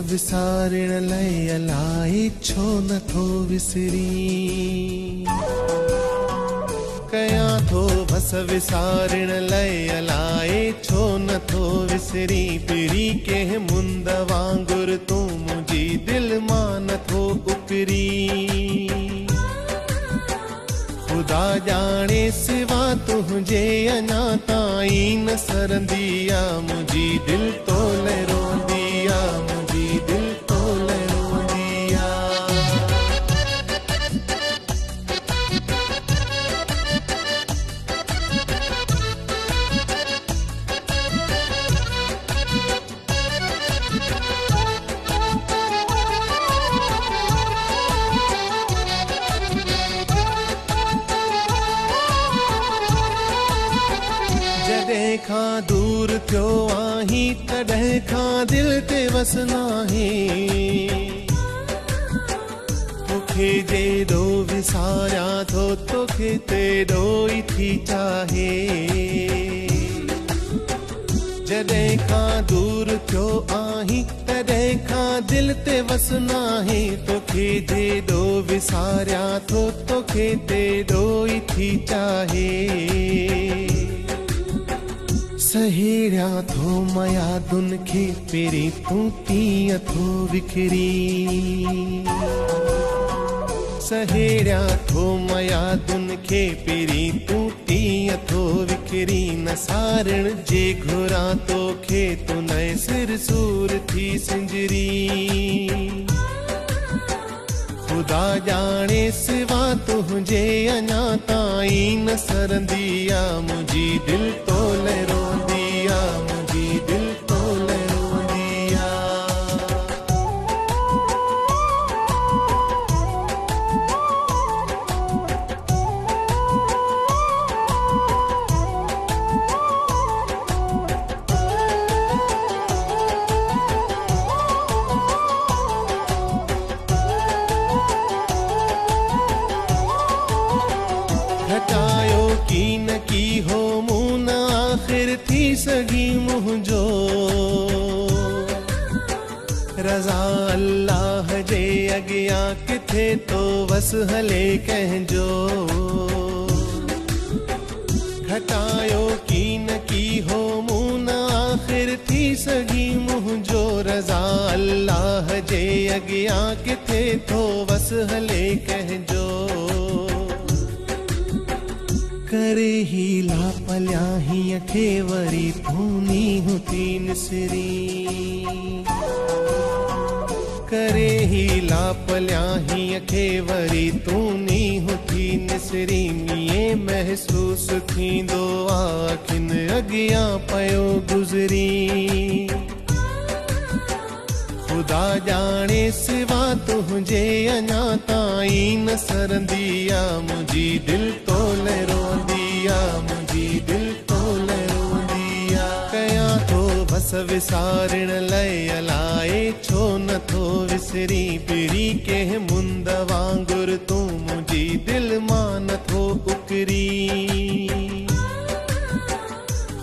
विसारण लय अलाए छो नथो विसरी। कया थो बस विसारण लय अलाए छो नथो विसरी। पिरी के मुंद वांगुर तू मुझी दिल मां नथो उकरी। खुदा जाने सिवा तुझे अञा ताईं न सरंदिया। मुझी दिल तो ले रोंदिया, मुझी दिल तो ले रोंदिया। जॾहिं खां दूर थियो आहीं तॾहिं खां दिल ते वसना है। तोखे जेॾो विसारिया थो तोखे तेॾो ई थी चाहे। जॾहिं खां दूर थियो आहीं तॾहिं खां दिल ते वसना है। तोखे जेॾो विसारिया थो तोखे तेॾो ई थी चाहे। सहेड़िया थो मयादुन खे पेरी तू कीअं थो विखरी। सहेड़िया थो मयादुन खे पेरी तू कीअं थो विखरी। न सारण जे घुरा तोखे तू नए सिर सूर थी सिंजरी। खुदा जाने सिवा तुझे अञा ताईं न सरंदिया। मुझी दिल तो ले रोंदिया, मुझी दिल तो ले रोंदिया। घटायो की न की हो मुंह न आखिर थी सगी मुंहिंजो। रज़ा अल्लाह जे अॻियां किथे तो वस हले कंहिंजो। घटायो की न की हो मुंह न आखिर थी सगी मुंहिंजो। रज़ा अल्लाह जे अॻियां किथे तो वस हले कंहिंजो। करे ही लापल्या हीअं खे वरी धूनी हुती निसरी। करे ही लापल्या हीअं खे वरी तूनी हुती निसरी। मीए महसूस थींदो आखिन अॻियां पयो गुज़री। खुदा जाने सिवा तुझे अञा ताईं न सरंदिया। मुझी दिल तो ले रोंदिया, मुझी दिल तो ले रोंदिया। कया थो बस विसारण लय अलाए छो नथो विसरी। पिरी के मुंद वांगुर तू मुझी दिल मां नथो उकरी।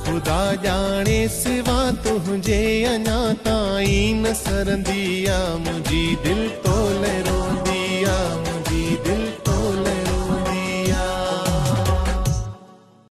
खुदा जाने सिवा तुझे अञा ताईं न सरंदिया। मुझी दिल तो ले रोंदिया।